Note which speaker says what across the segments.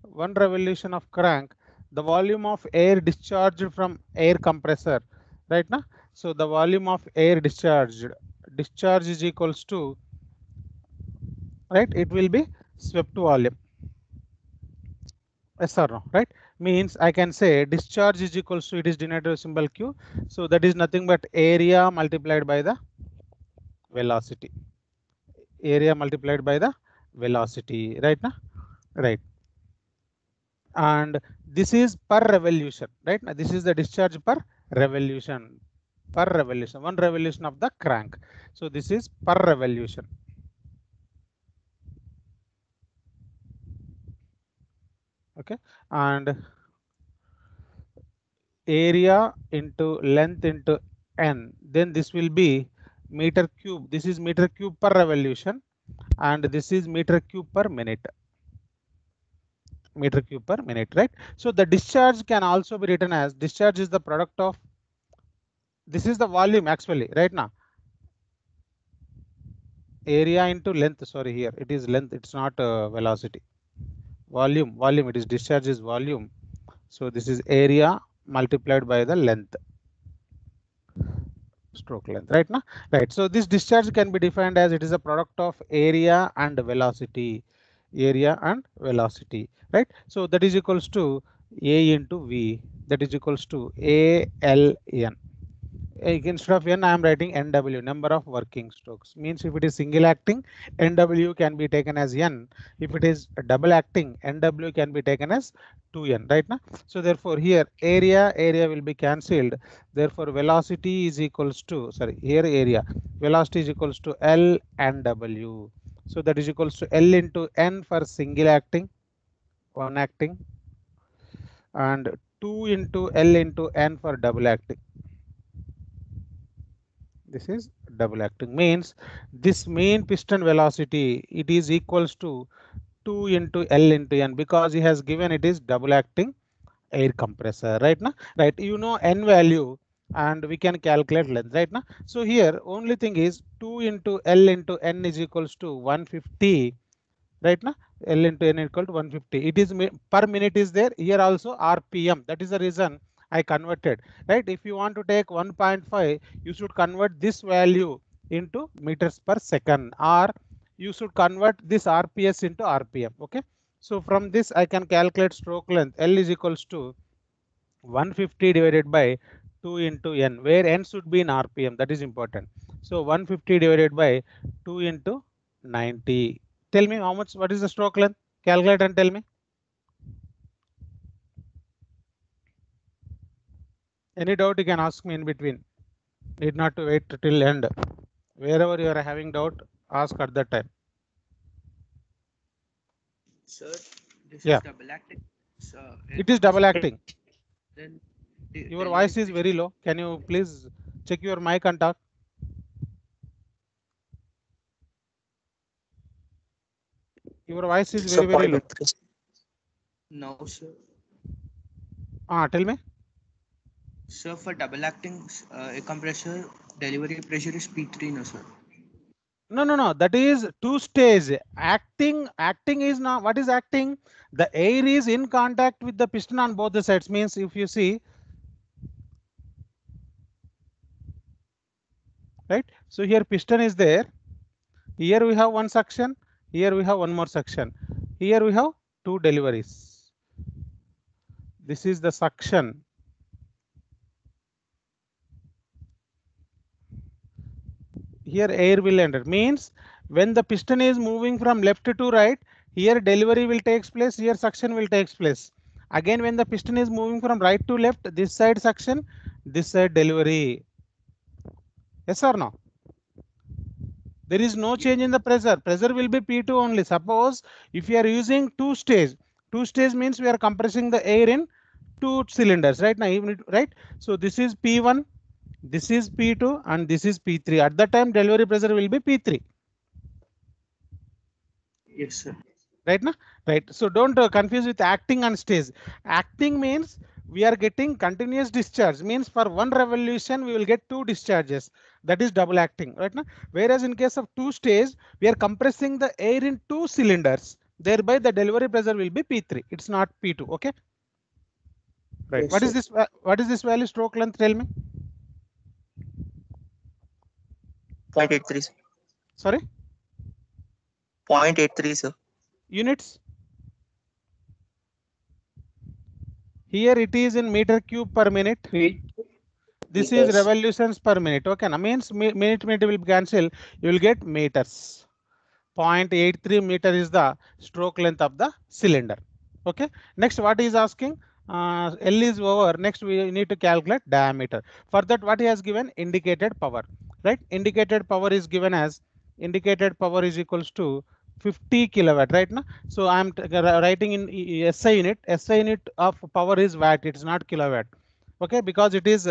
Speaker 1: one revolution of crank, the volume of air discharged from air compressor, right now. So the volume of air discharge is equals to, right, it will be swept volume. Yes or no, right? Means I can say discharge is equals to, it is denoted with symbol Q. So that is nothing but area multiplied by the velocity. Area multiplied by the velocity, right now, right? And this is per revolution, right? Now this is the discharge per revolution, one revolution of the crank. So this is per revolution. Okay, and area into length into n, then this will be meter cube. This is meter cube per revolution, and this is meter cube per minute. Meter cube per minute, right? So the discharge can also be written as, discharge is the product of, this is the volume actually, right now, area into length. Sorry, here it is length, it's not velocity. Volume, it is discharge is volume. So this is area multiplied by the length, stroke length, right now, right? So this discharge can be defined as, it is a product of area and velocity, right? So that is equals to A into V, that is equals to ALN. Instead of n, I am writing NW, number of working strokes. Means if it is single acting, NW can be taken as n. If it is double acting, NW can be taken as 2n, right now. So therefore here area will be cancelled. Therefore velocity is equals to, sorry, here area, velocity is equals to L and W. So that is equals to L into n for single acting, one acting, and 2 into L into n for double acting. This is double acting, means this main piston velocity, it is equals to 2 into L into n, because he has given it is double acting air compressor, right now, right? You know n value and we can calculate length, right now. So here only thing is 2 into L into n is equals to 150, right now. L into n equal to 150. It is per minute is there, here also RPM. That is the reason I converted, right? If you want to take 1.5, you should convert this value into meters per second, or you should convert this RPS into RPM. Okay, so from this I can calculate stroke length. L is equals to 150 divided by 2 into n, where n should be in RPM. That is important. So 150 divided by 2 into 90. Tell me how much, what is the stroke length? Calculate and tell me. Any doubt you can ask me in between. Need not to wait till end. Wherever you are having doubt, ask at that time.
Speaker 2: Sir, this
Speaker 1: Yeah,
Speaker 2: is double acting. Air
Speaker 1: it is double
Speaker 2: compressor.
Speaker 1: acting.
Speaker 2: Then
Speaker 1: Your
Speaker 2: delivery
Speaker 1: voice is
Speaker 2: pressure.
Speaker 1: very low. Can you please check your mic and talk? Your voice is very, very low.
Speaker 2: No, sir.
Speaker 1: Tell me.
Speaker 2: Sir, for double acting air compressor, delivery pressure is P3, no, sir.
Speaker 1: No. That is two stage. Acting is not, what is acting? The air is in contact with the piston on both the sides. Means if you see, right? So here piston is there. Here we have one suction. Here we have one more suction. Here we have two deliveries. This is the suction. Here air will enter. Means when the piston is moving from left to right, here delivery will takes place, here suction will takes place. Again when the piston is moving from right to left, this side suction, this side delivery. Yes or no? There is no change in the pressure. Pressure will be P2 only. Suppose if you are using two stage means we are compressing the air in two cylinders, right now, even right. So this is P1, this is P2, and this is P3. At that time delivery pressure will be P3.
Speaker 2: Yes, sir.
Speaker 1: Right now, right? So don't confuse with acting and stage. Acting means we are getting continuous discharge, means for one revolution we will get two discharges, that is double acting, right now. Whereas in case of two stage, we are compressing the air in two cylinders, Thereby the delivery pressure will be P3. It's not P2. Okay. Right.
Speaker 3: Yes,
Speaker 1: What is
Speaker 3: sir.
Speaker 1: this? What is this value? Stroke length. Tell me.
Speaker 3: 0.83, sir.
Speaker 1: Sorry.
Speaker 3: 0.83, sir.
Speaker 1: Units. Here it is in meter cube per minute. This is
Speaker 3: Meters.
Speaker 1: revolutions per minute. Okay. Now means minute will cancel. You will get meters. 0.83 meter is the stroke length of the cylinder. Okay. Next, what is asking? L is over. Next, we need to calculate diameter. For that, what he has given? Indicated power. Right? Indicated power is given as indicated power is equals to 50 kilowatt. Right now, so I am writing in SI unit. SI unit of power is watt. It is not kilowatt. Okay, because it is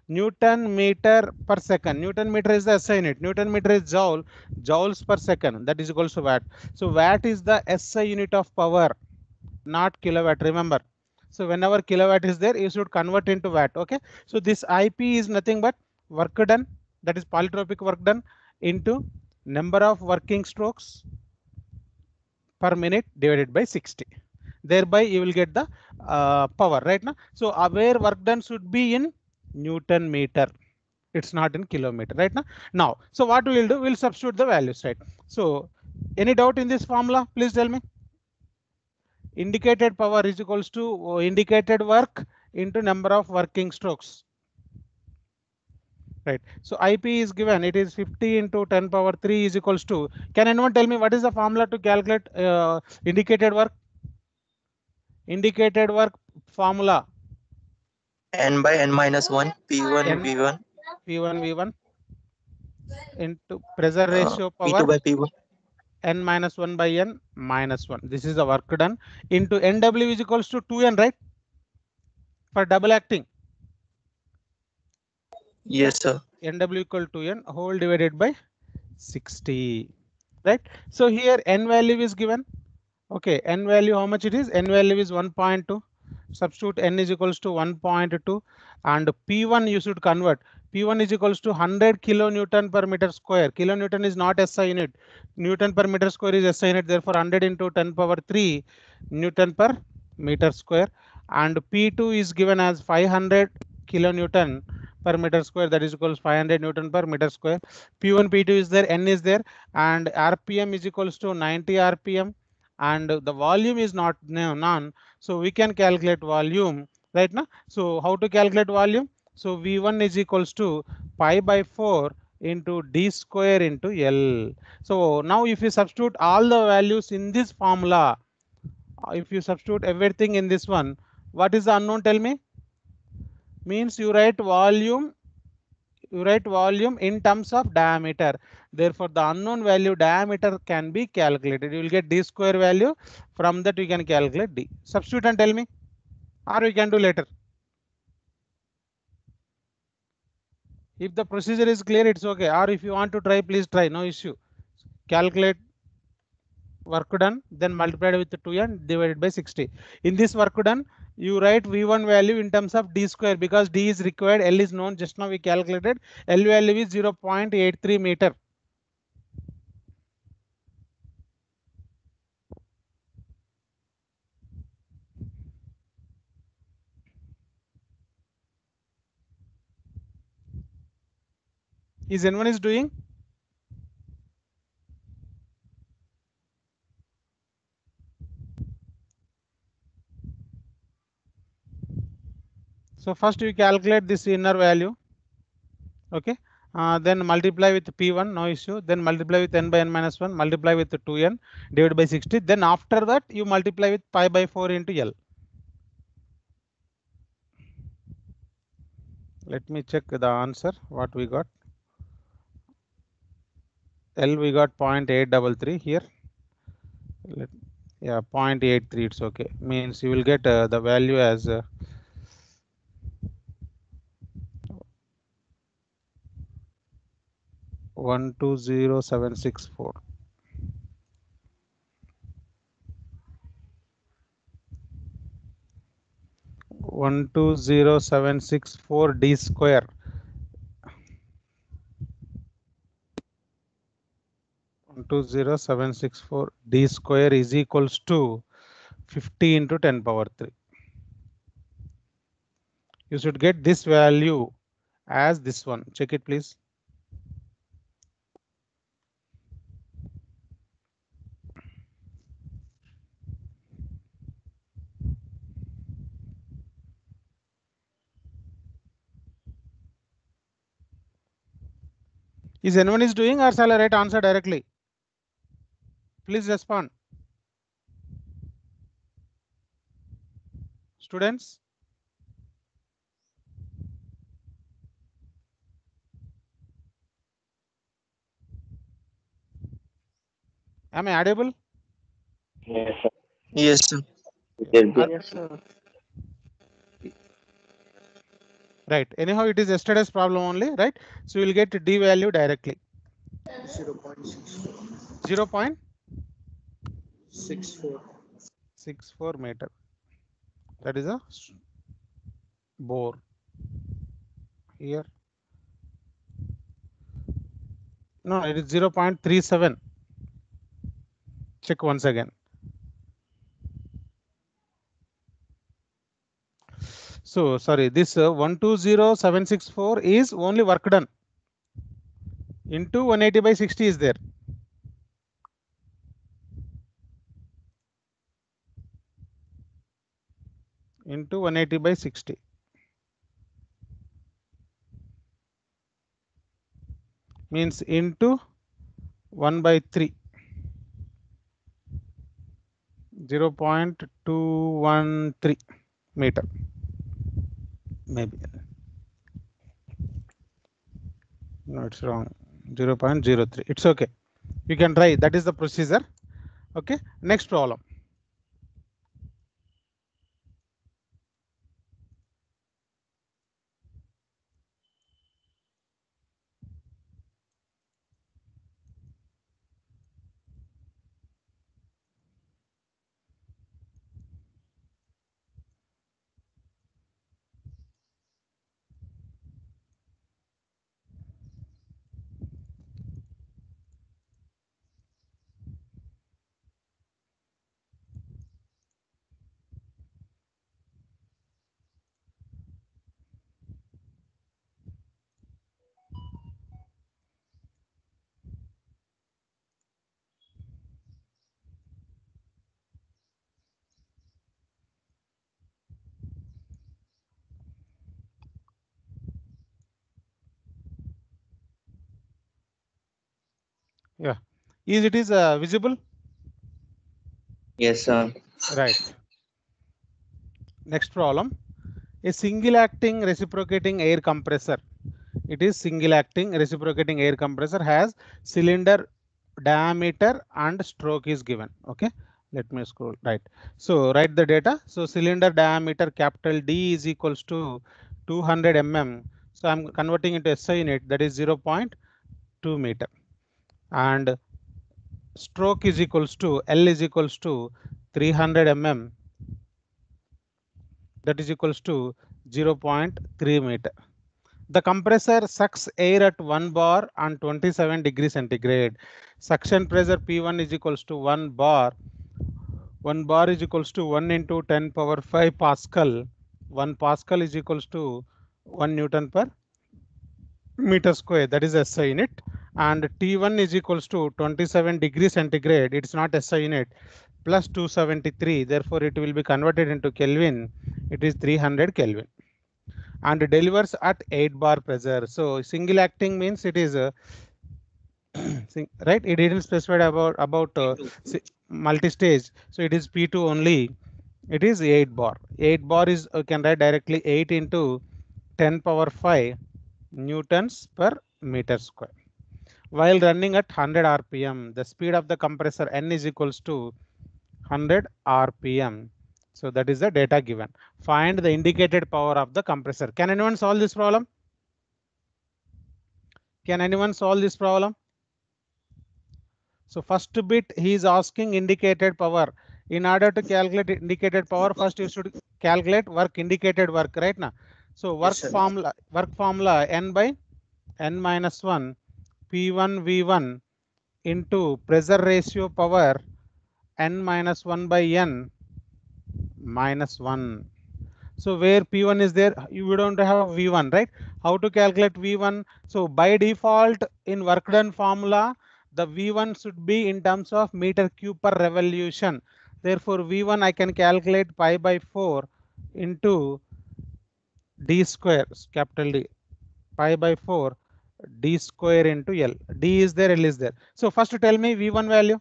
Speaker 1: Newton meter per second. Newton meter is the SI unit. Newton meter is joule. Joules per second. That is equals to watt. So watt is the SI unit of power, not kilowatt. Remember. So whenever kilowatt is there, you should convert into watt. Okay. So this IP is nothing but work done. That is polytropic work done into number of working strokes per minute divided by 60. Thereby you will get the power right now. So where work done should be in Newton meter. It's not in kilometer right now. Now, so what we will do, we'll substitute the values, right? So any doubt in this formula? Please tell me. Indicated power is equals to indicated work into number of working strokes. Right. So IP is given. It is 50 into 10 power 3 is equals to. Can anyone tell me what is the formula to calculate indicated work? Indicated work formula.
Speaker 3: N by N minus 1, P1
Speaker 1: N
Speaker 3: V1,
Speaker 1: P1 V1 into pressure ratio power
Speaker 3: P2 by P1.
Speaker 1: N minus 1 by N minus 1. This is the work done into NW is equals to 2N, right? For double acting.
Speaker 3: Yes, sir.
Speaker 1: NW equal to N whole divided by 60. Right. So here N value is given. Okay. N value, how much it is? N value is 1.2. Substitute N is equals to 1.2 and P1 you should convert. P1 is equals to 100 kilonewton per meter square. Kilonewton is not SI unit. Newton per meter square is SI unit. Therefore, 100 into 10 power 3 Newton per meter square. And P2 is given as 500 kilonewton per meter square. That is equals 500 Newton per meter square. P1, P2 is there. N is there. And RPM is equals to 90 RPM. And the volume is not none. So we can calculate volume right now. So how to calculate volume? So V1 is equals to pi by 4 into D square into L. So now if you substitute all the values in this formula, if you substitute everything in this one, what is the unknown? Tell me. Means you write volume in terms of diameter. Therefore, the unknown value diameter can be calculated. You will get D square value. From that, you can calculate D. Substitute and tell me, or we can do later. If the procedure is clear, it's okay. Or if you want to try, please try. No issue. Calculate work done, then multiplied with 2n divided by 60. In this work done, you write V1 value in terms of D square because D is required, L is known. Just now we calculated. L value is 0.83 meter. Is anyone is doing? So first we calculate this inner value. Okay. Then multiply with P1, no issue. Then multiply with N by N minus 1, multiply with 2N divided by 60. Then after that, you multiply with pi by 4 into L. Let me check the answer. What we got? L we got 0.833 here. Yeah, 0.83. It's okay. Means you will get the value as 120764. 120764 D square. 120,764 d square is equals to 50 into 10 power 3. You should get this value as this one. Check it, please. Is anyone is doing, or shall I write answer directly? Please respond. Students? Am I audible?
Speaker 3: Yes, sir.
Speaker 4: Yes, sir.
Speaker 1: Right. Anyhow, it is yesterday's problem only, right? So you will get d value directly.
Speaker 2: 0.64.
Speaker 1: 0.64 meter. That is a bore here. No, it is 0.37. Check once again. So sorry, this 120,764 is only work done into 180 by 60 is there. Into 180 by 60. Means into 1 by 3. 0.213 meter. Maybe. No, it's wrong. 0.03. It's okay. You can try. That is the procedure. Okay. Next problem. Yeah. Is it is visible?
Speaker 4: Yes, sir.
Speaker 1: Right. Next problem. A single acting reciprocating air compressor. It is single acting reciprocating air compressor has cylinder diameter and stroke is given. Okay. Let me scroll. Right. So write the data. So cylinder diameter capital D is equals to 200 mm. So I'm converting into SI unit, that is 0.2 meter. And stroke is equals to L is equals to 300 mm. That is equals to 0.3 meter. The compressor sucks air at 1 bar and 27 degrees centigrade. Suction pressure P1 is equals to 1 bar. 1 bar is equals to 1 into 10 power 5 Pascal. 1 Pascal is equals to 1 Newton per meter square. That is SI unit. And T1 is equals to 27 degrees centigrade. It's not SI unit. Plus 273. Therefore, it will be converted into Kelvin. It is 300 Kelvin. And delivers at 8 bar pressure. So single acting means it is right. It didn't specify about multi-stage. So it is P2 only. It is 8 bar. 8 bar is can write directly 8 into 10 power 5 newtons per meter square. While running at 100 RPM, the speed of the compressor N is equals to 100 RPM. So that is the data given. Find the indicated power of the compressor. Can anyone solve this problem? Can anyone solve this problem? So first bit he is asking indicated power. In order to calculate indicated power, first you should calculate work, indicated work, right now. So work formula N by N minus 1 P1 V1 into pressure ratio power n minus 1 by n minus 1. So where P1 is there, you don't have V1, right? How to calculate V1? So by default in work done formula, the V1 should be in terms of meter cube per revolution. Therefore, V1 I can calculate pi by 4 into d square, capital D, pi by 4 d square into L. D is there, L is there. So first tell me V1 value.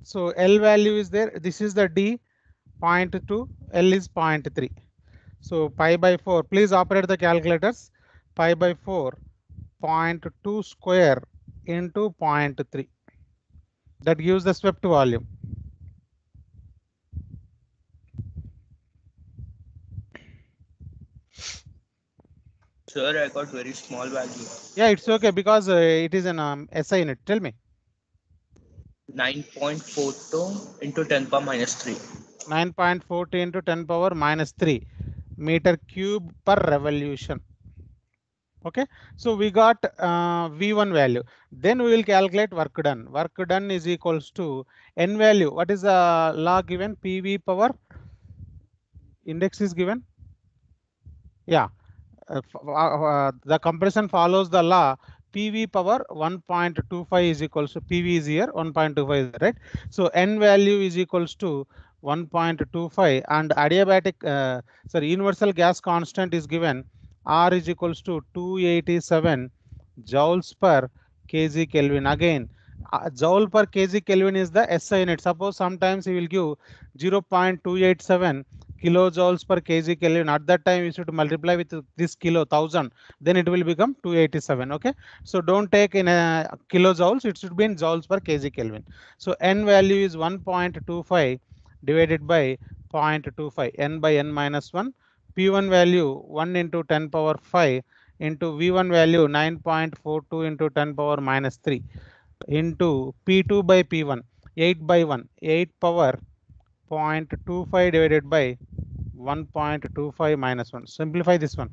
Speaker 1: So L value is there. This is the D, 0.2, L is 0.3. So pi by 4, please operate the calculators. Pi by 4, 0.2 square into 0.3. That gives the swept volume.
Speaker 2: Sir, I got very small value.
Speaker 1: Yeah, it's okay because it is an SI unit. Tell me.
Speaker 2: 9.42 into 10 power minus 3.
Speaker 1: 9.40 into 10 power minus 3 meter cube per revolution. Okay, so we got V1 value. Then we will calculate work done. Work done is equals to N value. What is the law given? PV power index is given. Yeah, the compression follows the law. PV power 1.25 is equals to PV is here 1.25 is right. So N value is equals to 1.25 and adiabatic universal gas constant is given. R is equals to 287 joules per kg Kelvin. Again, joule per kg Kelvin is the SI unit. Suppose sometimes he will give 0.287 kilojoules per kg Kelvin. At that time, you should multiply with this kilo 1000. Then it will become 287. Okay. So don't take in kilojoules. It should be in joules per kg Kelvin. So N value is 1.25 divided by 0.25. N by N minus 1. P1 value 1 into 10 power 5 into V1 value 9.42 into 10 power minus 3 into P2 by P1 8 by 1 8 power 0.25 divided by 1.25 minus 1. Simplify this one.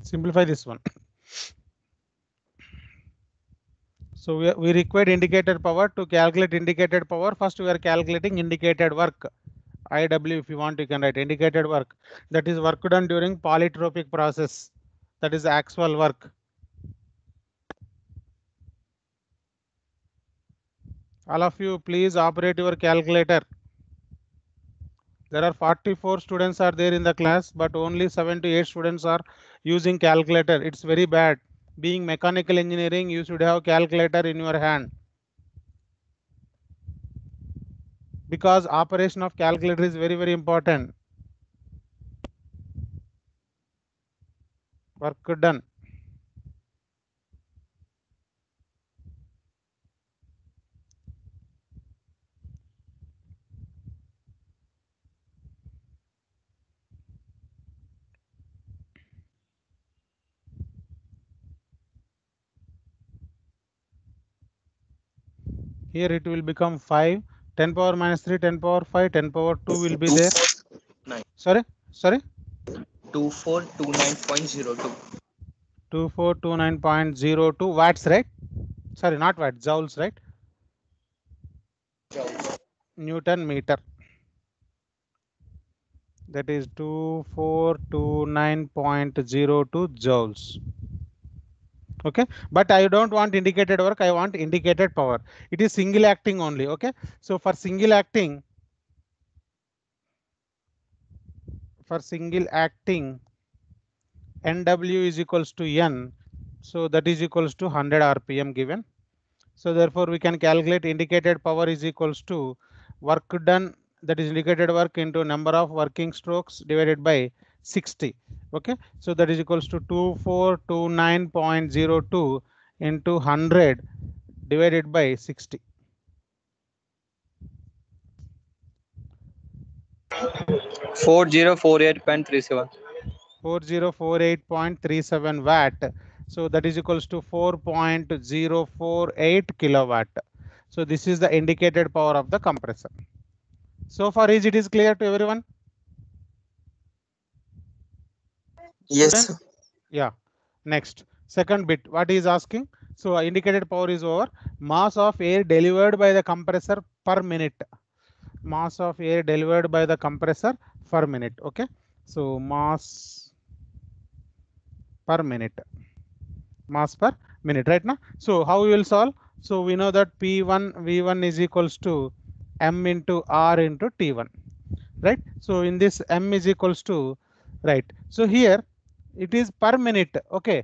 Speaker 1: Simplify this one. So we required indicated power. To calculate indicated power, first we are calculating indicated work. IW, if you want, you can write indicated work. That is work done during polytropic process. That is actual work. All of you, please operate your calculator. There are 44 students are there in the class, but only 7 to 8 students are using calculator. It's very bad. Being mechanical engineering, you should have calculator in your hand. Because operation of calculator is very, very important. Work done. Here it will become 5. 10 power minus 3, 10 power 5, 10 power 2 will be there.
Speaker 2: 9.
Speaker 1: Sorry?
Speaker 2: 2429.02.
Speaker 1: 2429.02 watts, right? Sorry, not watts, joules, right?
Speaker 2: Joules.
Speaker 1: Newton meter. That is 2429.02 joules. Okay, but I don't want indicated work, I want indicated power. It is single acting only. Okay, so for single acting, NW is equals to N, so that is equals to 100 RPM given. So therefore we can calculate indicated power is equals to work done, that is indicated work, into number of working strokes divided by 60. Okay, so that is equals to 2429.02 into 100 divided by 60.
Speaker 3: 4048.37.
Speaker 1: 4048.37 watt. So that is equals to 4.048 kilowatt. So this is the indicated power of the compressor. So far, is it is clear to everyone?
Speaker 3: Yes.
Speaker 1: Students? Yeah. Next, second bit, what he is asking? So indicated power is over mass of air delivered by the compressor per minute. Mass of air delivered by the compressor per minute. Okay, so mass per minute, mass per minute, right now. So how we will solve? So we know that P1 V1 is equals to m into r into T1, right? So in this m is equals to, right, so here it is per minute. Okay,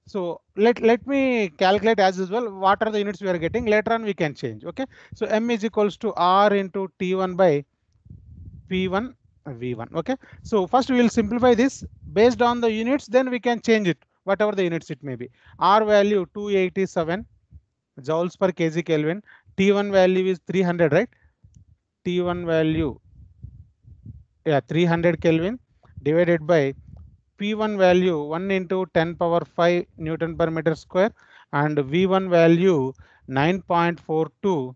Speaker 1: so let me calculate as usual what are the units we are getting. Later on we can change. Okay, so m is equals to r into T1 by P1 V1. Okay, so first we will simplify this based on the units, then we can change it whatever the units it may be. R value 287 joules per kg Kelvin. T1 value is 300, right? T1 value, yeah, 300 Kelvin divided by P1 value 1 into 10 power 5 Newton per meter square and V1 value 9.42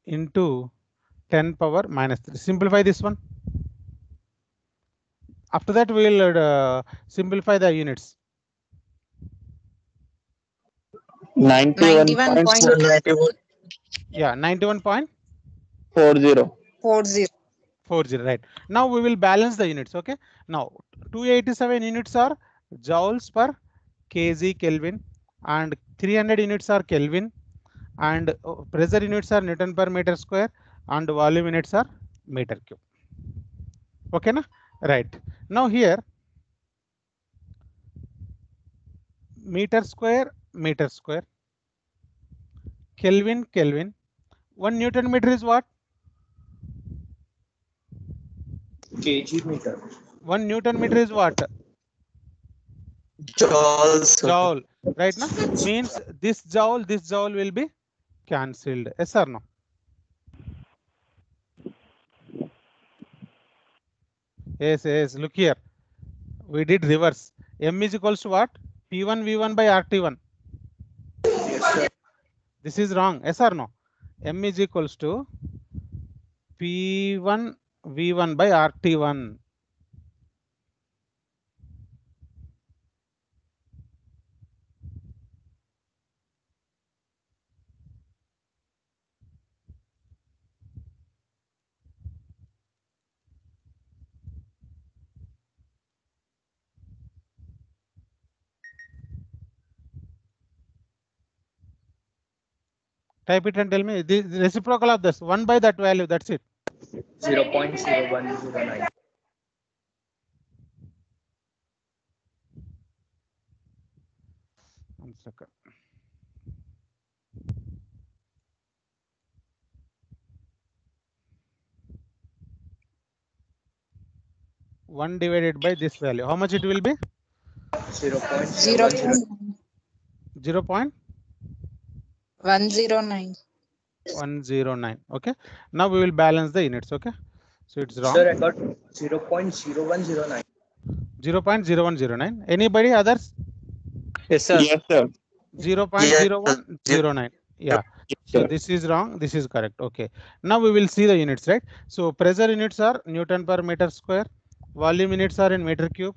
Speaker 1: into 10 power minus 3. Simplify this one. After that we will simplify the units.
Speaker 3: 91.40.
Speaker 1: Yeah, 91.40.
Speaker 4: 40.
Speaker 1: Right. Now we will balance the units. Okay. Now 287 units are joules per kg Kelvin and 300 units are Kelvin and pressure units are Newton per meter square and volume units are meter cube. Okay, na? Right. Now here meter square, Kelvin, Kelvin. 1 Newton meter is what?
Speaker 2: kg meter.
Speaker 1: 1 Newton meter is what?
Speaker 3: Joules.
Speaker 1: Joule. Right now means this joule will be cancelled. Yes or no? Yes, yes. Look here. We did reverse. M is equals to what? P1 V1 by RT1.
Speaker 2: Yes, sir.
Speaker 1: This is wrong. Yes or no? M is equals to P1 V1 by RT1. Type it and tell me the reciprocal of this 1 by that value. That's it.
Speaker 2: 0.0109.
Speaker 1: One second. One divided by this value. How much it will be?
Speaker 2: 0.0109.
Speaker 1: 0.109.
Speaker 4: 109.
Speaker 1: Okay. Now we will balance the units. Okay. So it's wrong.
Speaker 2: Sir, I got 0.0109.
Speaker 1: 0.0109. Anybody others?
Speaker 3: Yes, sir.
Speaker 1: 0.0109. Yeah. So this is wrong. This is correct. Okay. Now we will see the units, right? So pressure units are Newton per meter square. Volume units are in meter cube.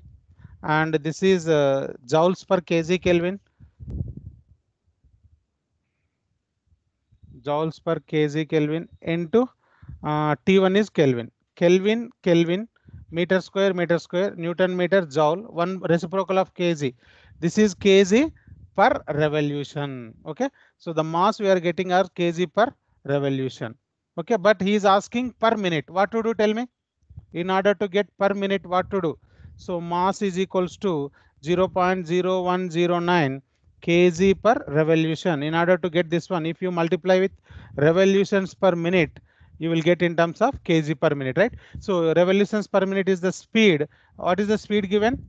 Speaker 1: And this is joules per kg Kelvin. Joules per kg Kelvin into T1 is Kelvin. Kelvin, meter square, Newton meter, joule, one reciprocal of kg. This is kg per revolution. Okay. So the mass we are getting are kg per revolution. Okay. But he is asking per minute. What to do? Tell me. In order to get per minute, what to do? So mass is equals to 0.0109 kg per revolution. In order to get this one, if you multiply with revolutions per minute, you will get in terms of kg per minute, right? So revolutions per minute is the speed. What is the speed given?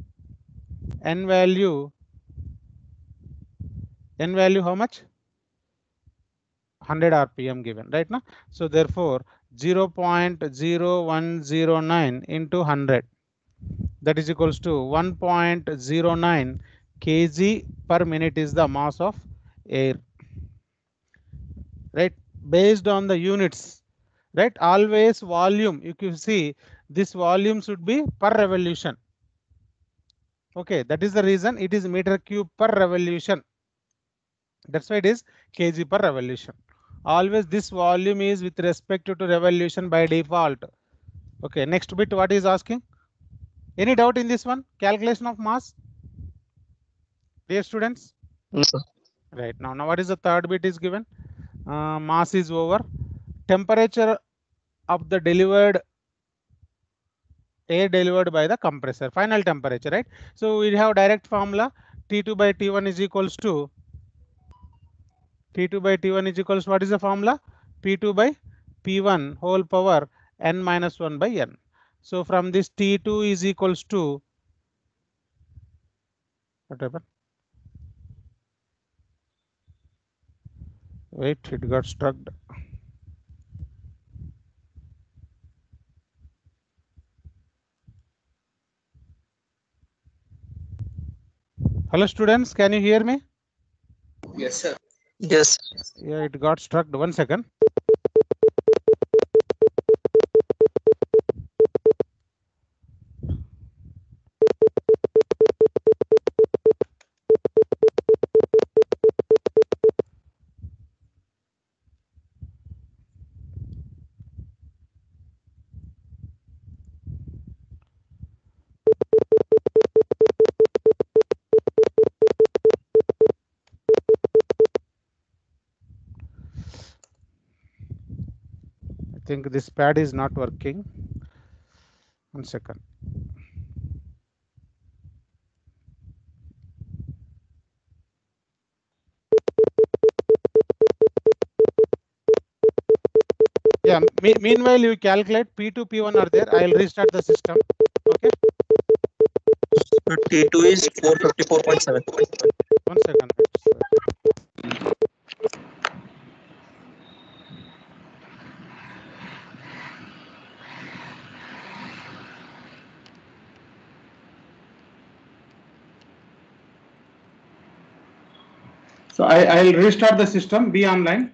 Speaker 1: N value how much? 100 rpm given, right now. So therefore 0.0109 into 100, that is equals to 1.09 kg per minute is the mass of air, right? Based on the units, right? Always volume, you can see this volume should be per revolution. Okay, that is the reason it is meter cube per revolution. That's why it is kg per revolution. Always this volume is with respect to revolution by default. Okay, next bit, what is asking? Any doubt in this one? Calculation of mass, dear students?
Speaker 3: No, sir.
Speaker 1: Right, now what is the third bit is given? Mass is over. Temperature of the delivered air delivered by the compressor, final temperature, right? So we have direct formula, T2 by T1 is equals to T2 by T1 is equals to, what is the formula? P2 by P1 whole power n minus 1 by n. So from this T2 is equals to whatever. Wait, it got stuck. Hello students, can you hear me?
Speaker 2: Yes, sir.
Speaker 3: Yes.
Speaker 1: Yeah, it got struck. 1 second. I think this pad is not working. 1 second. Yeah, meanwhile you calculate P2, P1 are there. I will restart the system. Okay,
Speaker 3: So T2 is 454.7.
Speaker 1: 1 second. So I'll restart the system. Be online.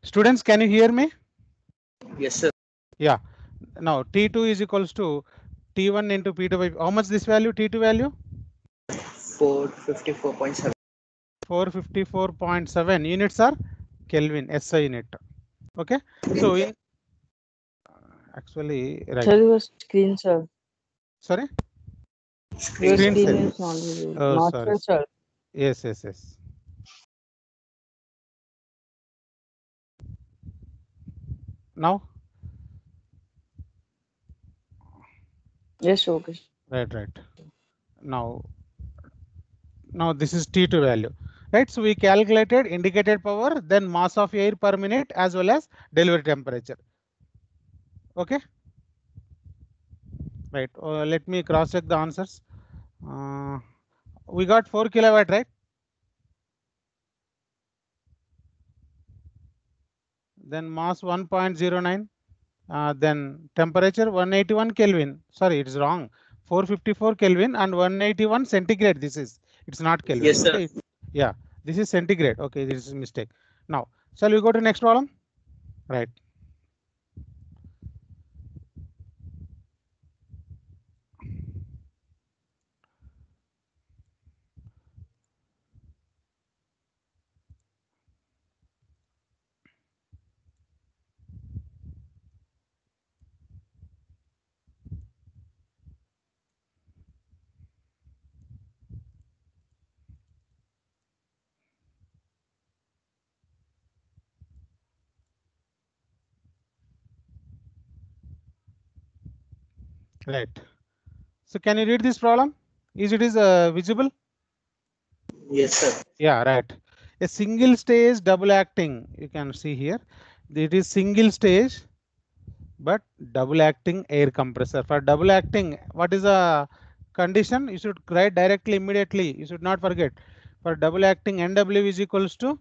Speaker 1: Students, can you hear me?
Speaker 2: Yes, sir.
Speaker 1: Yeah. Now T2 is equals to T1 into P2 by how much this value? T2 value?
Speaker 2: 454.7.
Speaker 1: 454.7 units are Kelvin, SI unit. Okay. So in actually right.
Speaker 5: Sir, your screen, sir.
Speaker 1: Sorry.
Speaker 5: Your
Speaker 1: Screen
Speaker 5: screen
Speaker 1: share.
Speaker 5: is not visible.
Speaker 1: Oh,
Speaker 5: Not
Speaker 1: sorry.
Speaker 5: sir.
Speaker 1: Yes, yes, yes. Now,
Speaker 5: Yes, okay.
Speaker 1: right. Now this is T2 value, right? So we calculated indicated power, then mass of air per minute as well as delivery temperature. Okay, right. Let me cross check the answers. We got 4 kilowatt, right? Then mass 1.09. Then temperature 181 Kelvin. Sorry, it's wrong. 454 Kelvin and 181 centigrade. This is, it's not Kelvin.
Speaker 2: Yes, sir.
Speaker 1: Okay, Yeah, this is centigrade. Okay, this is mistake. Now, shall we go to next problem? Right. Right. So can you read this problem? Is it is visible?
Speaker 3: Yes, sir.
Speaker 1: Yeah, right. A single stage double acting. You can see here. It is single stage, but double acting air compressor. For double acting, what is the condition? You should write directly immediately. You should not forget. For double acting, NW is equals to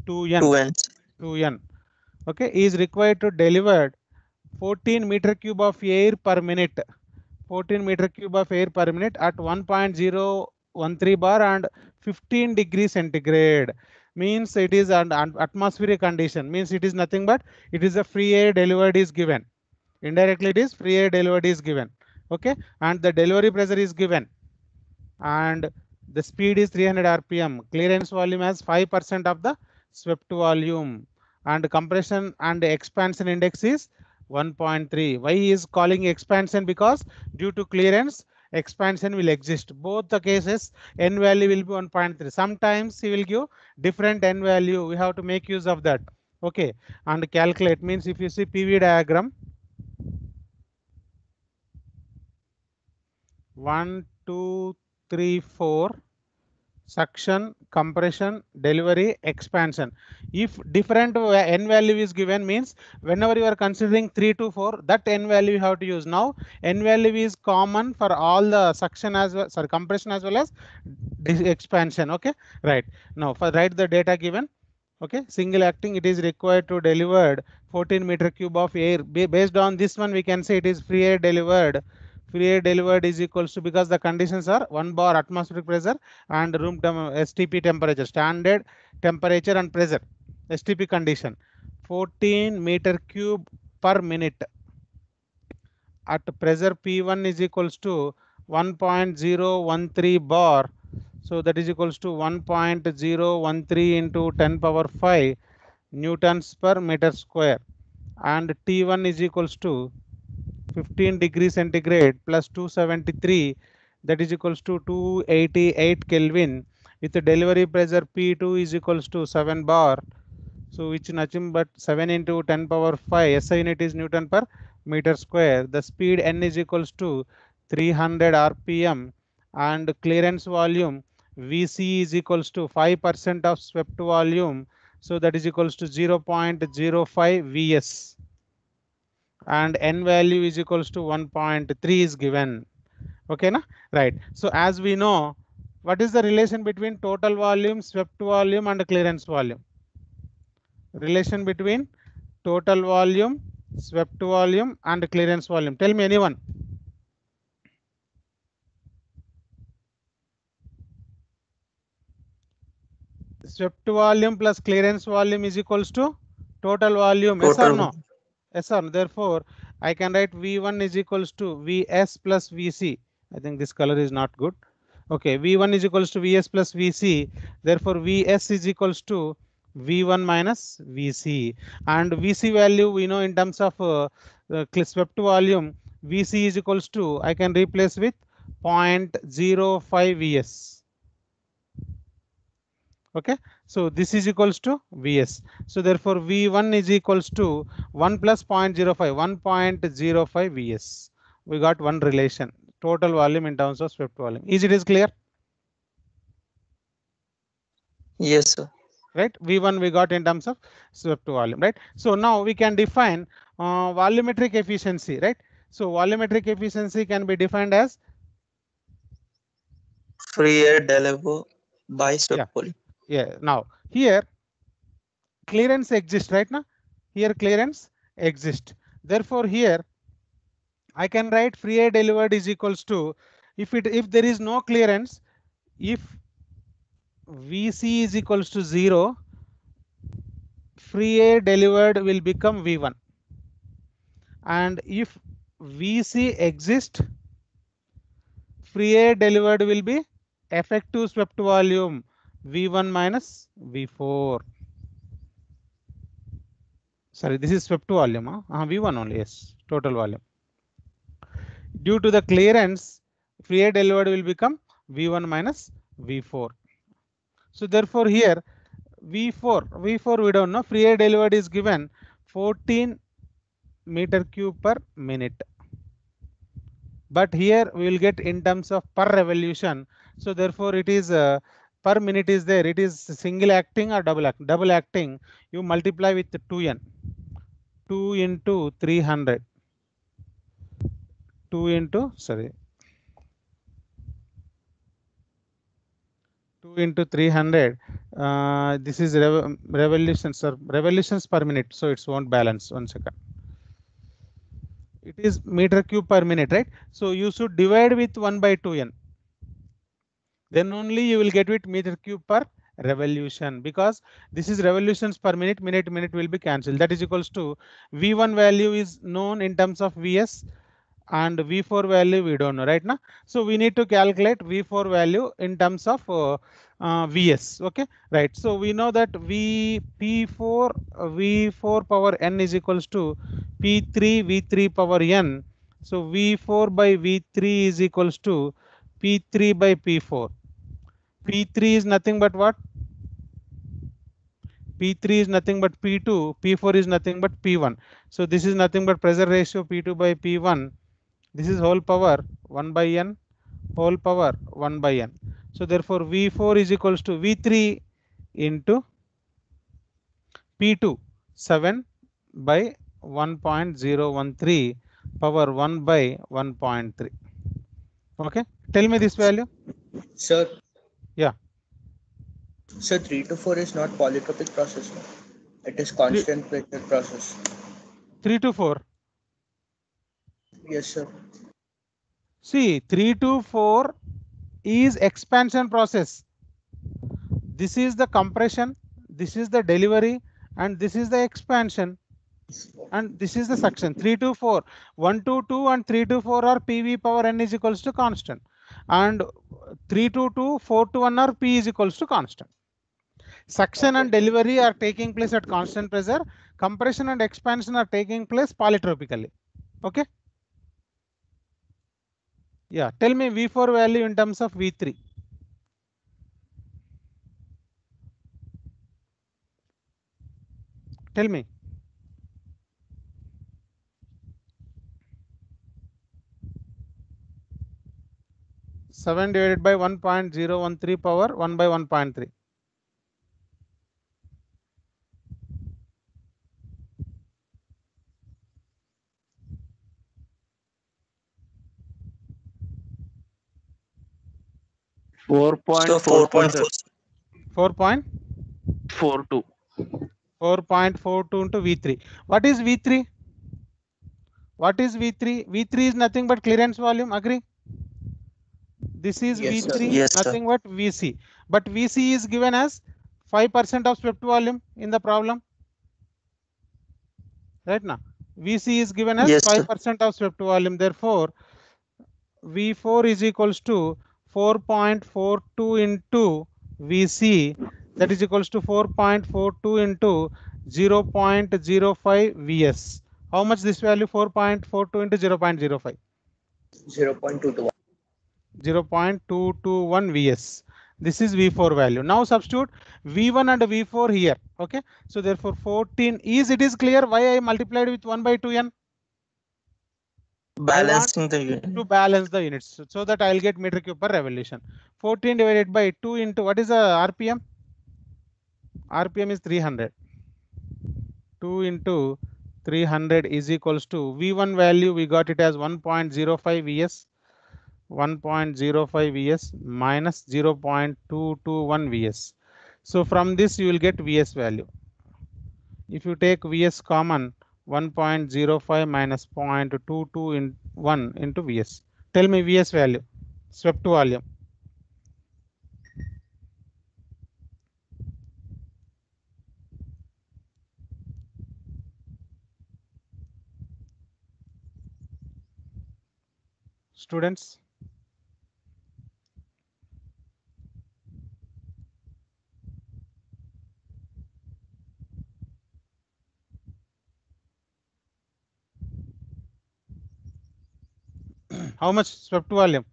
Speaker 1: 2N.
Speaker 3: 2N.
Speaker 1: 2N. Okay, is required to deliver 14 meter cube of air per minute. 14 meter cube of air per minute at 1.013 bar and 15 degrees centigrade. Means it is an atmospheric condition. Means it is nothing but it is a free air delivered is given. Indirectly it is free air delivered is given. Okay, and the delivery pressure is given, and the speed is 300 rpm. Clearance volume as 5% of the swept volume, and compression and expansion index is 1.3. Why he is calling expansion? Because due to clearance, expansion will exist. Both the cases n value will be 1.3. Sometimes he will give different n value. We have to make use of that. Okay, and calculate means if you see PV diagram, 1, 2, 3, 4. Suction, compression, delivery, expansion. If different n value is given, means whenever you are considering 3 to 4, that n value you have to use. Now n value is common for all the suction as well, sorry, compression as well as expansion. Okay, right. Now for write the data given. Okay, single acting, it is required to deliver 14 meter cube of air. Based on this one, we can say it is free air delivered. Free air delivered is equals to, because the conditions are 1 bar atmospheric pressure and room STP temperature, standard temperature and pressure, STP condition, 14 meter cube per minute at pressure P1 is equals to 1.013 bar. So that is equals to 1.013 into 10 power 5 newtons per meter square, and T1 is equals to 15 degrees centigrade plus 273, that is equals to 288 Kelvin, with the delivery pressure P2 is equals to 7 bar. So which nothing but 7 into 10 power 5 SI unit is Newton per meter square. The speed N is equals to 300 rpm, and clearance volume VC is equals to 5% of swept volume. So that is equals to 0.05 Vs, and n value is equals to 1.3 is given. Okay, na? Right. So as we know, what is the relation between total volume, swept volume, and clearance volume? Relation between total volume, swept volume, and clearance volume. Tell me anyone. Swept volume plus clearance volume is equals to total volume. Yes or no? Yes or no? Therefore, I can write V1 is equals to Vs plus Vc. I think this color is not good. Okay, V1 is equals to Vs plus Vc. Therefore, Vs is equals to V1 minus Vc. And Vc value we know in terms of swept volume, Vc is equals to, I can replace with 0.05 Vs. Okay, so this is equals to Vs. So therefore, V1 is equals to 1 plus 0.05, 1.05 Vs. We got one relation, total volume in terms of swept volume. Is it is clear?
Speaker 3: Yes, sir.
Speaker 1: Right, V1 we got in terms of swept volume, right? So now we can define volumetric efficiency, right? So volumetric efficiency can be defined as
Speaker 3: Free air delivered by swept
Speaker 1: yeah,
Speaker 3: volume.
Speaker 1: yeah. Now here clearance exists, right? Now here clearance exists. Therefore, here I can write free air delivered is equals to, if there is no clearance, if Vc is equals to 0, free air delivered will become V1. And if Vc exists, free air delivered will be effective swept volume V1 minus V4. Sorry, this is swept volume. V1 only, yes, total volume. Due to the clearance, free air delivered will become V1 minus V4. So therefore here V4 we don't know. Free air delivered is given 14 meter cube per minute. But here we will get in terms of per revolution. So therefore it is per minute is there. It is single acting or double acting. Double acting, you multiply with 2n. 2 into 300. 2 into 300. This is revolutions per minute. So it won't balance. 1 second. It is meter cube per minute, right? So you should divide with 1 by 2n. Then only you will get with meter cube per revolution, because this is revolutions per minute. Minute will be cancelled. That is equals to V1 value is known in terms of Vs, and V4 value we don't know right now. So we need to calculate V4 value in terms of Vs. Okay, right. So we know that V4 power n is equals to P3 V3 power n. So V4 by V3 is equals to P3 by P4. P3 is nothing but what? P3 is nothing but P2. P4 is nothing but P1. So this is nothing but pressure ratio P2 by P1. This is whole power 1 by n, whole power 1 by n. So therefore V4 is equals to V3 into P2, 7 by 1.013 power 1 by 1.3. Okay, tell me this value.
Speaker 2: Sir.
Speaker 1: Yeah.
Speaker 2: Sir, 3 to 4 is not polytropic process. No? It is constant pressure process.
Speaker 1: 3 to 4.
Speaker 2: Yes, sir.
Speaker 1: See, 3 to 4 is expansion process. This is the compression, this is the delivery, and this is the expansion, and this is the suction. 3 to 4, 1 to 2 and 3 to 4 are PV power n is equals to constant, and 3 to 2, 4 to 1 are P is equals to constant. Suction and delivery are taking place at constant pressure. Compression and expansion are taking place polytropically. Okay. Yeah, tell me V4 value in terms of V3. Tell me. Seven divided by 1.013 power 1 by 1.3.
Speaker 3: So 4.4.
Speaker 1: 4.42 into V3. What is V3? What is V3? V3 is nothing but clearance volume. Agree? This is
Speaker 2: Yes,
Speaker 1: V3,
Speaker 3: Yes,
Speaker 1: nothing but Vc. But Vc is given as 5% of swept volume in the problem. Right now, Vc is given as
Speaker 3: Yes, sir.
Speaker 1: 5% of swept volume. Therefore, V4 is equals to 4.42 into Vc. That is equals to 4.42 into 0.05 Vs. How much this value? 4.42 into 0.05.
Speaker 2: 0.221.
Speaker 1: 0.221 Vs. This is V4 value. Now substitute V1 and V4 here. Okay. So therefore 14 is, it is clear why I multiplied with 1 by 2n?
Speaker 3: Balancing the unit.
Speaker 1: To balance the units, so that I'll get meter cube per revolution. 14 divided by 2 into what is the RPM? RPM is 300. 2 into 300 is equals to V1 value, we got it as 1.05 Vs. 1.05 Vs minus 0.221 Vs. So from this you will get Vs value. If you take Vs common, 1.05 minus 0.221 into Vs. Tell me Vs value, swept volume. students? How much swept volume?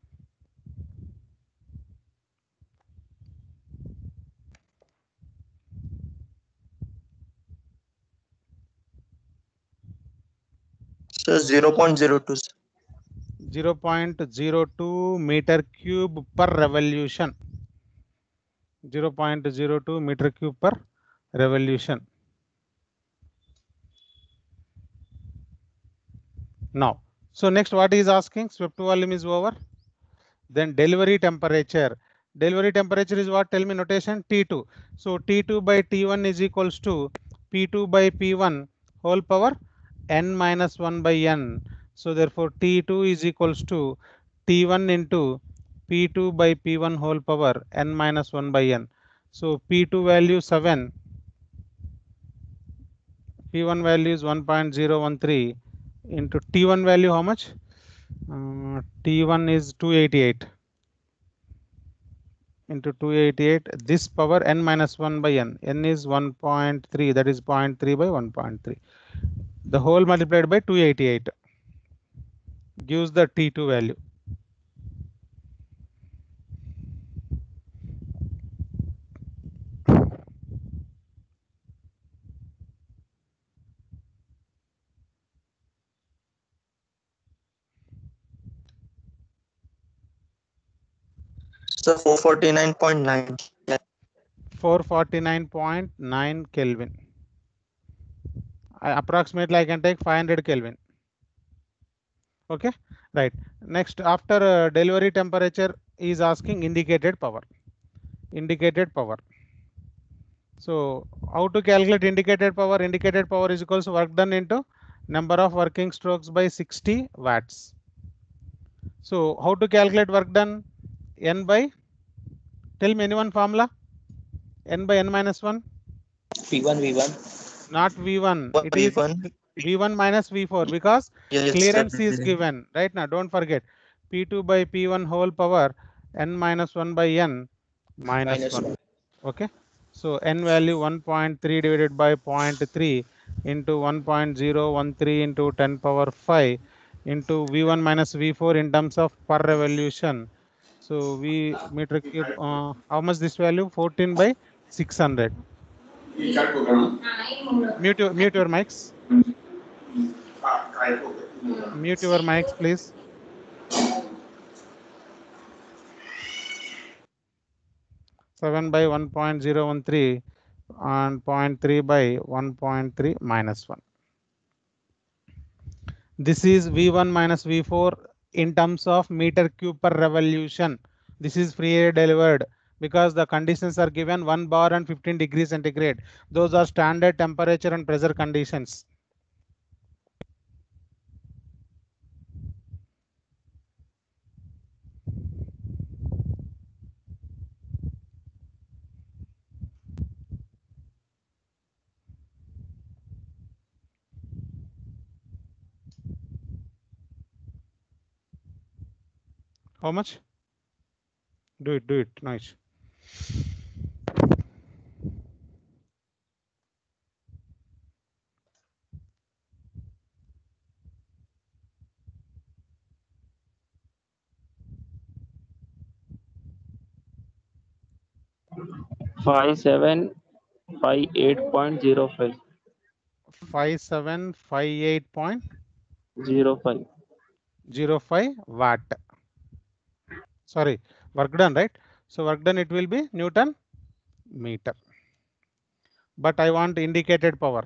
Speaker 3: Sir, 0.02.
Speaker 1: 0.02 meter cube per revolution. 0.02 meter cube per revolution. Now, so next what he is asking? Swept volume is over. Then delivery temperature. Delivery temperature is what? Tell me notation. T2. So T2 by T1 is equals to P2 by P1 whole power n minus 1 by n. So therefore T2 is equals to T1 into P2 by P1 whole power n minus 1 by n. So P2 value 7, P1 value is 1.013 into T1 value how much? T1 is 288 into 288, this power n minus 1 by n. N is 1.3, that is 0.3 by 1.3. The whole multiplied by 288 gives the T2 value.
Speaker 3: Sir, 449.9.
Speaker 1: 449.9 Kelvin. Approximately I can take 500 Kelvin. Okay, right. Next, after delivery temperature is asking indicated power. Indicated power. So how to calculate indicated power? Indicated power is equals to work done into number of working strokes by 60 watts. So how to calculate work done? N by, tell me anyone formula? N by n minus 1?
Speaker 2: V1, V1.
Speaker 1: Not V1. It is
Speaker 3: V1.
Speaker 1: V1 minus V4 because
Speaker 3: Yes,
Speaker 1: clearance
Speaker 3: sir.
Speaker 1: is given. Right now, don't forget. P2 by P1 whole power n minus 1 by n minus
Speaker 2: Minus
Speaker 1: 1.
Speaker 2: 1.
Speaker 1: Okay. So n value 1.3 divided by 0.3 into 1.013 into 10 power 5 into V1 minus V4 in terms of per revolution. So V meter cube, how much this value? 14 by 600. Mute your mics. Mute your mics, please. Seven by 1.013 and 0.3 by 1.3 minus 1. This is V1 minus V4 in terms of meter cube per revolution. This is free air delivered because the conditions are given 1 bar and 15 degrees centigrade. Those are standard temperature and pressure conditions. How much? Do it. Nice.
Speaker 6: Five seven 58.05.
Speaker 1: 5758.05 watt. Sorry, work done, right? So work done, it will be Newton meter. But I want indicated power.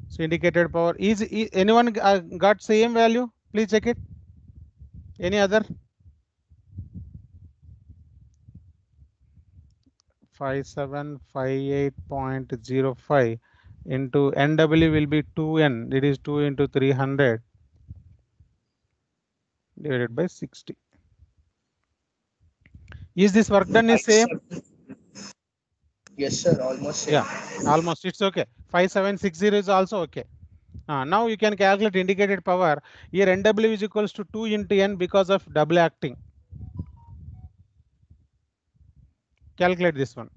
Speaker 1: So indicated power is anyone got same value? Please check it. Any other? 5758.05 into NW will be 2N. It is 2 into 300 divided by 60. Is this work done is same?
Speaker 2: Yes, sir. Almost same.
Speaker 1: Yeah, almost. It's okay. 5760 is also okay. Now you can calculate indicated power. Here NW is equals to 2 into N because of double acting. Calculate this one.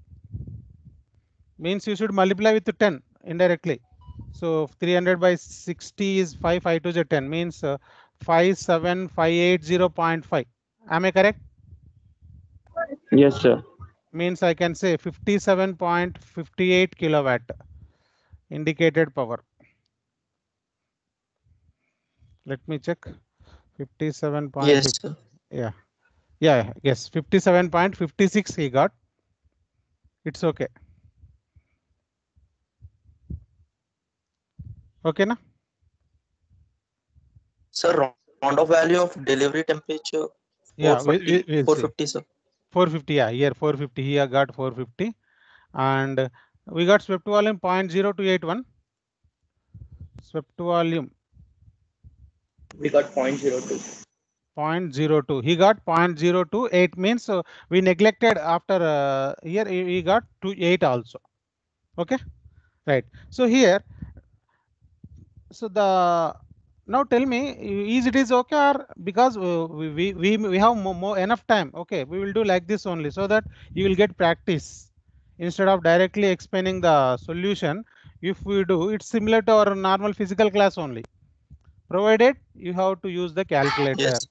Speaker 1: Means you should multiply with 10 indirectly. So 300 by 60 is 5, 5 to 10 means 57580.5. Am I correct?
Speaker 6: Yes, sir.
Speaker 1: Means I can say 57.58 kilowatt indicated power. Let me check. 57.
Speaker 3: Yes, sir.
Speaker 1: Yeah. Yes. 57.56 he got. It's okay. Okay, na?
Speaker 3: Sir, round of value of delivery temperature
Speaker 1: Yeah,
Speaker 3: 440,
Speaker 1: we'll see.
Speaker 3: 450, sir.
Speaker 1: 450. Yeah, here 450. Here got 450, and we got swept volume 0.0281. Swept volume
Speaker 2: We got 0.02.
Speaker 1: 0.02. He got 0.028 means we neglected after here he got 28 also. Okay, right. So here, so the now tell me, is it is okay or because we have more enough time? Okay, we will do like this only so that you will get practice instead of directly explaining the solution. If we do, it's similar to our normal physical class only, provided you have to use the calculator.
Speaker 3: Yes.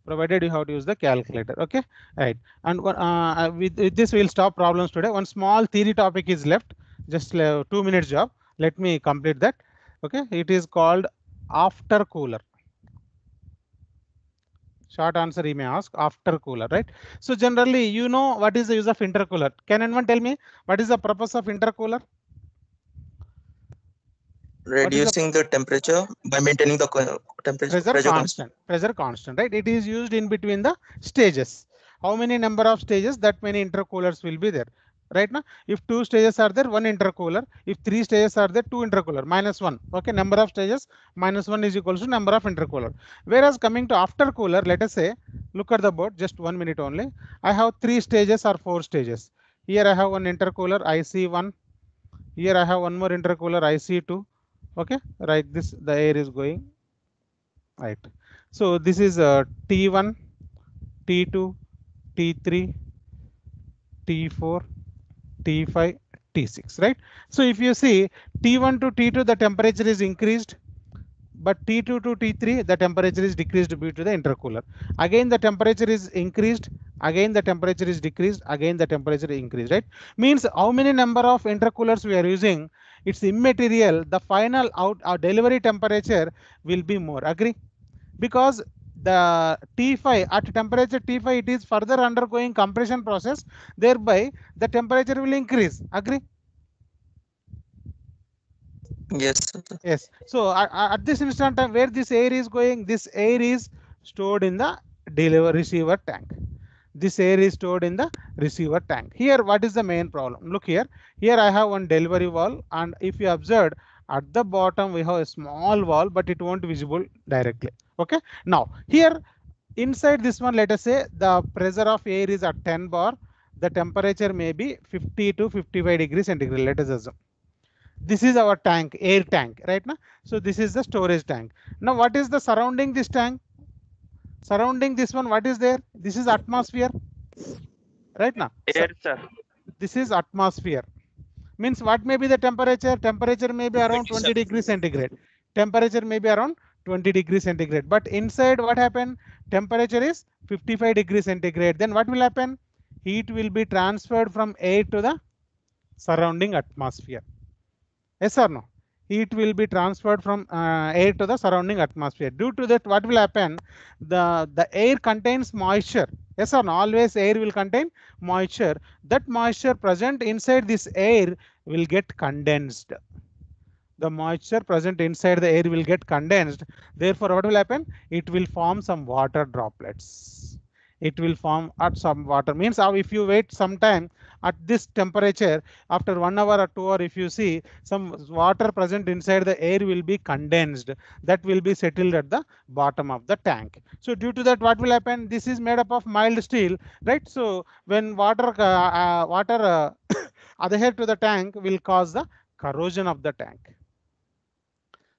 Speaker 1: Provided you have to use the calculator. Okay, right. And with this we will stop problems today. One small theory topic is left, just 2 minutes job. Let me complete that. Okay, it is called after cooler. Short answer he may ask, after cooler, right? So generally, you know what is the use of intercooler. Can anyone tell me what is the purpose of intercooler?
Speaker 3: Reducing the temperature by maintaining the temperature
Speaker 1: Pressure
Speaker 3: constant.
Speaker 1: constant, right? It is used in between the stages. How many number of stages, that many intercoolers will be there, right? Now, if 2 stages are there, 1 intercooler. If 3 stages are there, 2 intercooler, -1. Okay, number of stages -1 is equals to number of intercooler. Whereas coming to after cooler, let us say, look at the board, just 1 minute only. I have 3 stages or 4 stages. Here I have one intercooler IC1. Here I have one more intercooler IC2. Okay, right, this the air is going, right? So this is T1, T2, T3, T4, T5, T6, right? So if you see T1 to T2, the temperature is increased, but T2 to T3, the temperature is decreased due to the intercooler. Again, the temperature is increased. Again, the temperature is decreased. Again, the temperature is increased, right? Means how many number of intercoolers we are using, it's immaterial. The final our delivery temperature will be more. Agree? Because the T5 at temperature T5, it is further undergoing compression process, thereby the temperature will increase. Agree?
Speaker 3: Yes, sir.
Speaker 1: Yes. So at this instant time, where this air is going, this air is stored in the receiver tank. This air is stored in the receiver tank. Here, what is the main problem? Look here. Here I have one delivery valve, and if you observe at the bottom we have a small valve, but it won't visible directly. Okay. Now here inside this one, let us say the pressure of air is at 10 bar. The temperature may be 50 to 55 degrees centigrade. Let us assume. This is our tank, air tank, right now. So this is the storage tank. Now what is the surrounding this tank? Surrounding this one, what is there? This is atmosphere, right now.
Speaker 6: Air, sir.
Speaker 1: This is atmosphere. Means what may be the temperature? Temperature may be around 20 degrees centigrade. Temperature may be around 20 degrees centigrade. But inside what happened? Temperature is 55 degrees centigrade. Then what will happen? Heat will be transferred from air to the surrounding atmosphere. Yes or no? Heat will be transferred from air to the surrounding atmosphere. Due to that, what will happen? The air contains moisture. Yes or no? Always air will contain moisture. That moisture present inside this air will get condensed. The moisture present inside the air will get condensed. Therefore, what will happen? It will form some water droplets. It will form at some water. Means if you wait some time at this temperature, after 1 hour or 2 hours, if you see some water present inside the air will be condensed. That will be settled at the bottom of the tank. So due to that, what will happen? This is made up of mild steel, right? So when water adhere to the tank, will cause the corrosion of the tank.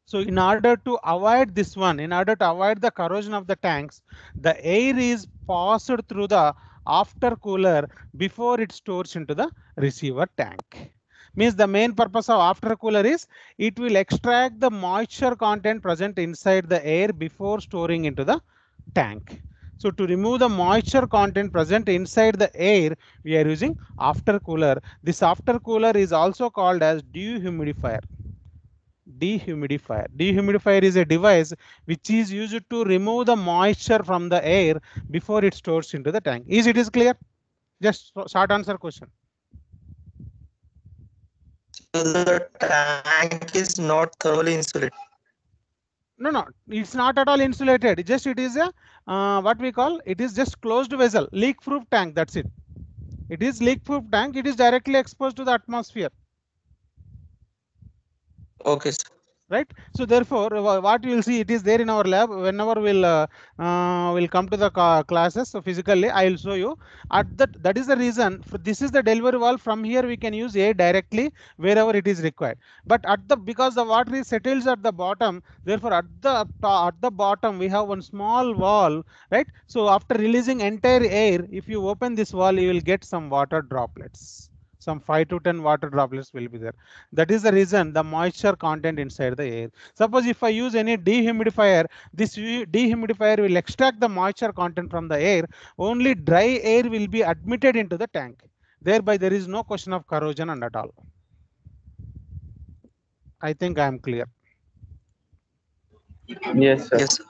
Speaker 1: So in order to avoid this one, in order to avoid the corrosion of the tanks, the air is passed through the after cooler before it stores into the receiver tank. Means the main purpose of after cooler is it will extract the moisture content present inside the air before storing into the tank. So to remove the moisture content present inside the air, we are using after cooler. This after cooler is also called as dehumidifier. Dehumidifier is a device which is used to remove the moisture from the air before it stores into the tank. Is it clear? Just short answer question.
Speaker 3: So the tank is not thoroughly insulated.
Speaker 1: No, it's not at all insulated. It is a what we call, it is just closed vessel, leak proof tank. That's it. It is leak proof tank. It is directly exposed to the atmosphere.
Speaker 3: Okay, sir.
Speaker 1: Right. So therefore, what you will see, it is there in our lab. Whenever we'll come to the classes, so physically I will show you. That is the reason. This is the delivery valve. From here we can use air directly wherever it is required. But because the water is settles at the bottom, therefore at the bottom we have one small valve, right? So after releasing entire air, if you open this valve, you will get some water droplets. Some 5 to 10 water droplets will be there. That is the reason the moisture content inside the air. Suppose if I use any dehumidifier, this dehumidifier will extract the moisture content from the air. Only dry air will be admitted into the tank. Thereby there is no question of corrosion and at all. I think I am clear.
Speaker 6: Yes, sir.
Speaker 3: Yes, sir.